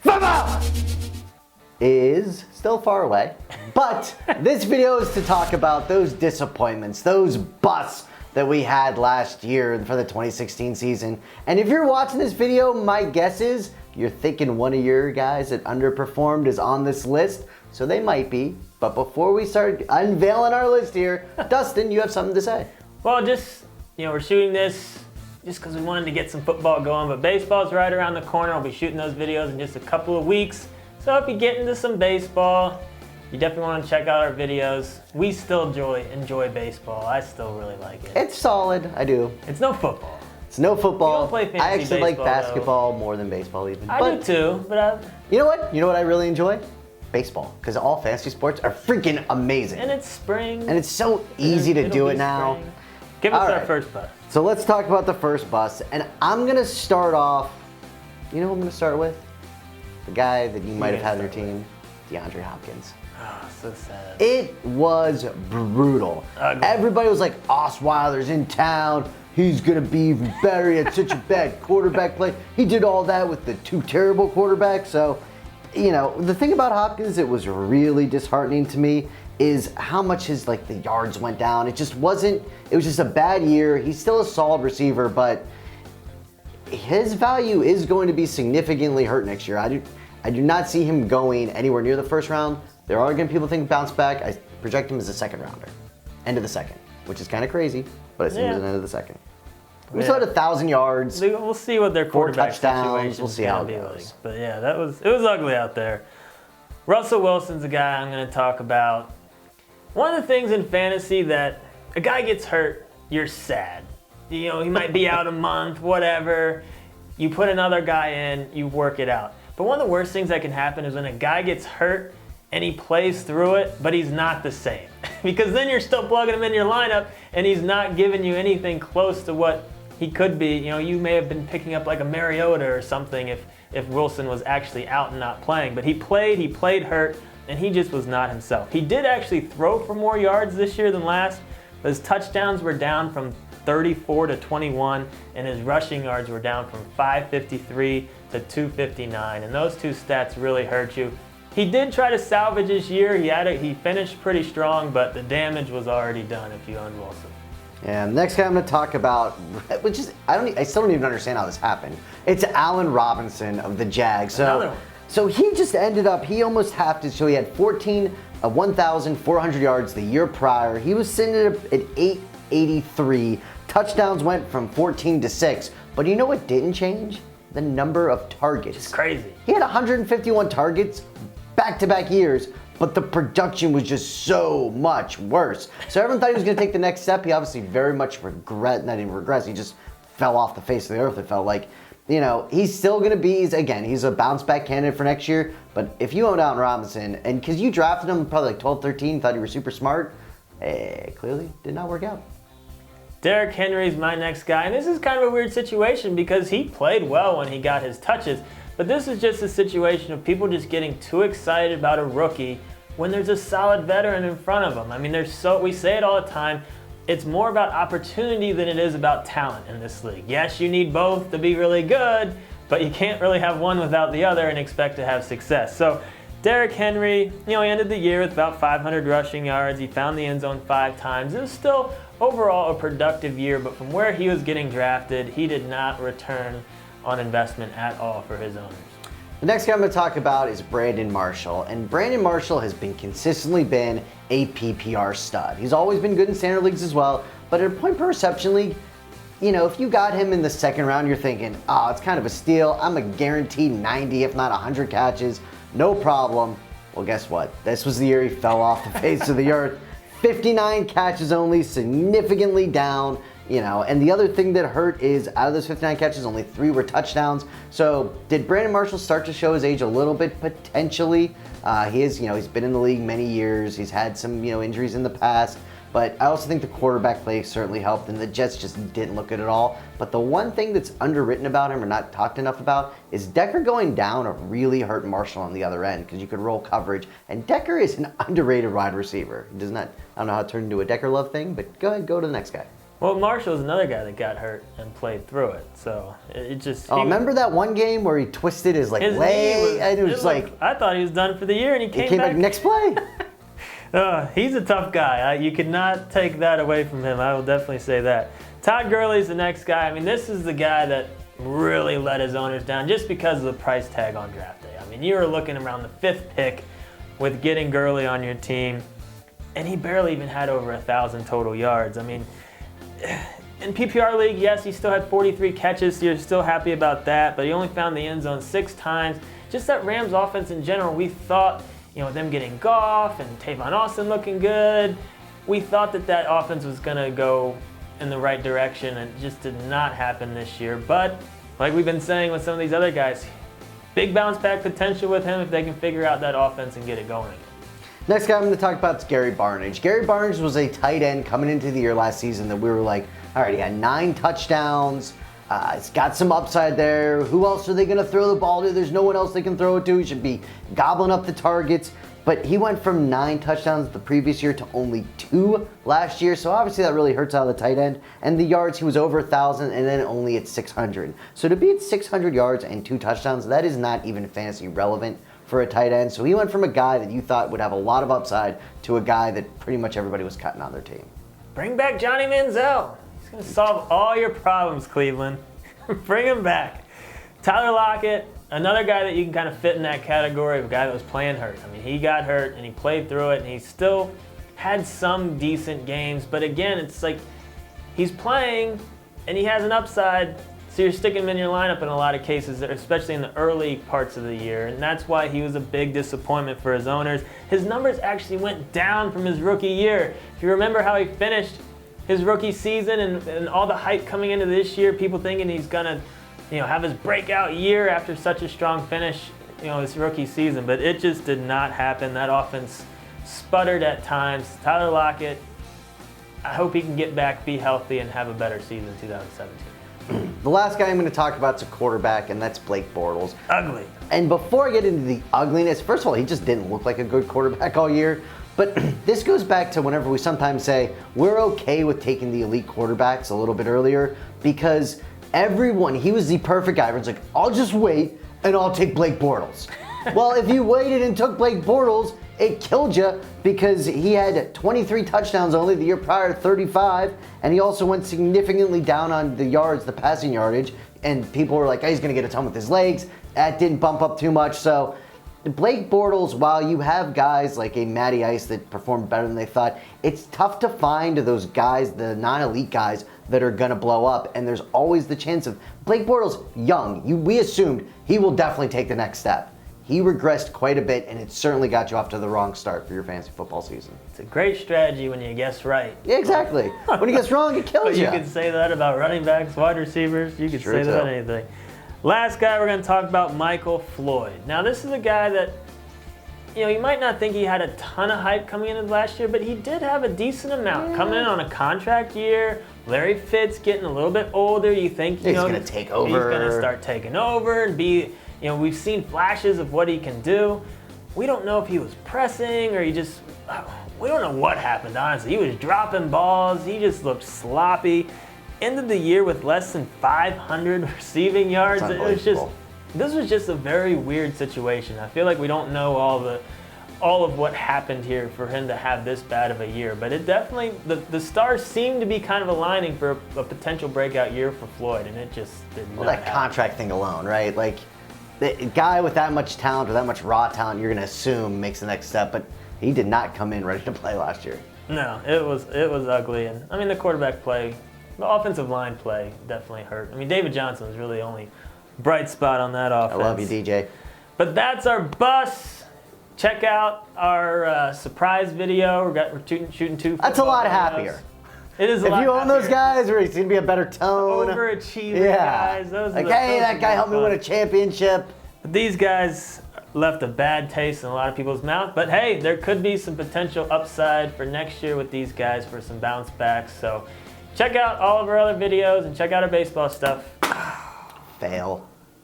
Football is still far away, but this video is to talk about those disappointments, those busts that we had last year for the 2016 season. And if you're watching this video, my guess is you're thinking one of your guys that underperformed is on this list, so they might be. But before we start unveiling our list here, Dustin, you have something to say. Well, we're shooting this just because we wanted to get some football going, but baseball's right around the corner. I'll be shooting those videos in just a couple of weeks. So if you get into some baseball, you definitely want to check out our videos. We still enjoy baseball. I still really like it. It's solid, I do. It's no football. It's no football. You don't play fantasy I actually like baseball, basketball more than baseball even. I do too, but You know what? You know what I really enjoy? Baseball. Because all fantasy sports are freaking amazing. and it's spring. And it's so easy to It'll do be it now. spring. Give us All our right. first bust. So let's talk about the first bust. And I'm going to start off, you know who I'm going to start with? The guy that you might have had on your team, DeAndre Hopkins. Oh, so sad. It was brutal. Ugly. Everybody was like, Osweiler's in town. He's going to be even better. He had such a bad quarterback play. He did all that with the two terrible quarterbacks. So, the thing about Hopkins that was really disheartening to me is how much the yards went down. It was just a bad year. He's still a solid receiver, but his value is going to be significantly hurt next year. I do not see him going anywhere near the first round. There are going to people think bounce back. I project him as a second rounder. End of the second, which is kind of crazy, but I see him as an end of the second. We still had 1,000 yards. We'll see what their 4 quarterback touchdowns. situation We'll see is how gonna it be goes. like. But yeah, it was ugly out there. Russell Wilson's a guy I'm going to talk about. One of the things in fantasy that a guy gets hurt, you're sad. He might be out a month, whatever. You put another guy in, you work it out. But one of the worst things that can happen is when a guy gets hurt and he plays through it, but he's not the same. Because then you're still plugging him in your lineup and he's not giving you anything close to what he could be. You may have been picking up like a Mariota or something if Wilson was actually out and not playing. But he played hurt, and he just was not himself. He did actually throw for more yards this year than last, but his touchdowns were down from 34 to 21, and his rushing yards were down from 553 to 259, and those two stats really hurt you. He did try to salvage his year. He finished pretty strong, but the damage was already done if you owned Wilson. And next guy I'm going to talk about, which is I still don't even understand how this happened. It's Allen Robinson of the Jags. Another one. So he just ended up, he almost halved it. So he had 1,400 yards the year prior. He was sitting at 883. Touchdowns went from 14 to 6. But you know what didn't change? The number of targets. It's crazy. He had 151 targets back-to-back years, but the production was just so much worse. So everyone thought he was going to take the next step. He obviously very much not even regrets. He just fell off the face of the earth, it felt like. He's still going to be, he's a bounce-back candidate for next year. But if you own Allen Robinson, and because you drafted him probably like 12, 13, thought you were super smart, clearly did not work out. Derrick Henry's my next guy, and this is kind of a weird situation because he played well when he got his touches, but this is just a situation of people just getting too excited about a rookie when there's a solid veteran in front of him. I mean, we say it all the time, it's more about opportunity than it is about talent in this league. Yes, you need both to be really good, but you can't really have one without the other and expect to have success. So Derrick Henry, he ended the year with about 500 rushing yards. He found the end zone 5 times. It was still overall a productive year, but from where he was getting drafted, he did not return on investment at all for his owners. The next guy I'm going to talk about is Brandon Marshall. And Brandon Marshall has consistently been a PPR stud. He's always been good in standard leagues as well, but in a point per reception league, if you got him in the second round, you're thinking, it's kind of a steal. I'm a guaranteed 90, if not 100 catches. No problem. Well, guess what? This was the year he fell off the face of the earth. 59 catches only, significantly down. And the other thing that hurt is out of those 59 catches, only 3 were touchdowns. So did Brandon Marshall start to show his age a little bit potentially? He's been in the league many years. He's had some, injuries in the past. But I also think the quarterback play certainly helped, and the Jets just didn't look good at all. But the one thing that's underwritten about him or not talked enough about is Decker going down really hurt Marshall on the other end because you could roll coverage. And Decker is an underrated wide receiver. He does not, I don't know how it turned into a Decker love thing, but go ahead, go to the next guy. Well, Marshall's another guy that got hurt and played through it. So it just. Oh, remember that one game where he twisted his his knee leg? And it was like I thought he was done for the year, and he came back next play. He's a tough guy. You could not take that away from him. I will definitely say that. Todd Gurley's the next guy. I mean, this is the guy that really let his owners down just because of the price tag on draft day. I mean, you were looking around the 5th pick with getting Gurley on your team, and he barely even had over 1,000 total yards. I mean, in PPR league, yes, he still had 43 catches, so you're still happy about that, but he only found the end zone 6 times. Just that Rams offense in general, we thought, them getting Goff and Tavon Austin looking good, we thought that offense was going to go in the right direction, and it just did not happen this year. But like we've been saying with some of these other guys, big bounce back potential with him if they can figure out that offense and get it going again. Next guy I'm going to talk about is Gary Barnidge. Gary Barnidge was a tight end coming into the year last season that we were like, all right, he had 9 touchdowns. He's got some upside there. Who else are they going to throw the ball to? There's no one else they can throw it to. He should be gobbling up the targets. But he went from 9 touchdowns the previous year to only 2 last year. So obviously that really hurts out of the tight end. And the yards, he was over 1,000 and then only at 600. So to be at 600 yards and 2 touchdowns, that is not even fantasy relevant for a tight end. So he went from a guy that you thought would have a lot of upside to a guy that pretty much everybody was cutting on their team. Bring back Johnny Manziel. He's going to solve all your problems, Cleveland. Bring him back. Tyler Lockett, another guy that you can kind of fit in that category of a guy that was playing hurt. I mean, he got hurt and he played through it, and he still had some decent games. But again, it's like he's playing and he has an upside, so you're sticking him in your lineup in a lot of cases, especially in the early parts of the year. And that's why he was a big disappointment for his owners. His numbers actually went down from his rookie year. If you remember how he finished his rookie season and all the hype coming into this year, people thinking he's going to have his breakout year after such a strong finish, his rookie season. But it just did not happen. That offense sputtered at times. Tyler Lockett, I hope he can get back, be healthy, and have a better season in 2017. The last guy I'm going to talk about is a quarterback, and that's Blake Bortles. Ugly. And before I get into the ugliness, first of all, he just didn't look like a good quarterback all year. But this goes back to whenever we sometimes say we're okay with taking the elite quarterbacks a little bit earlier because he was the perfect guy. Everyone's like, I'll just wait and I'll take Blake Bortles. Well, if you waited and took Blake Bortles, it killed you because he had 23 touchdowns only the year prior, 35, and he also went significantly down on the yards, the passing yardage, and people were like, oh, he's going to get a ton with his legs. That didn't bump up too much. So Blake Bortles, while you have guys like a Matty Ice that performed better than they thought, it's tough to find those guys, the non-elite guys, that are going to blow up. And there's always the chance of Blake Bortles, young. We assumed he will definitely take the next step. He regressed quite a bit, and it certainly got you off to the wrong start for your fantasy football season. It's a great strategy when you guess right. Yeah, exactly. When you guess wrong, it kills but you. You could say that about running backs, wide receivers. You could say that about anything. Last guy we're going to talk about, Michael Floyd. Now, this is a guy that, you might not think he had a ton of hype coming into last year, but he did have a decent amount. Coming in on a contract year, Larry Fitz getting a little bit older. You think, he's going to take over. He's going to start taking over and be, we've seen flashes of what he can do. We don't know if he was pressing or we don't know what happened, honestly. He was dropping balls. He just looked sloppy. Ended the year with less than 500 receiving yards. This was just a very weird situation. I feel like we don't know all of what happened here for him to have this bad of a year. But it definitely, the stars seem to be kind of aligning for a potential breakout year for Floyd, and it just did not that contract thing alone, right? Like, the guy with that much talent or that much raw talent, you're going to assume makes the next step, but he did not come in ready to play last year. No, it was ugly. And I mean, the quarterback play, the offensive line play definitely hurt. I mean, David Johnson was really the only bright spot on that offense. I love you, DJ. But that's our bus. Check out our surprise video. We're shooting 2. That's a lot videos. Happier. It is a lot happier. If you own those guys, it's going to be a better tone. Overachieving guys. Hey, that guy helped me win a championship. But these guys left a bad taste in a lot of people's mouth. But hey, there could be some potential upside for next year with these guys for some bounce backs. So check out all of our other videos and check out our baseball stuff. Fail.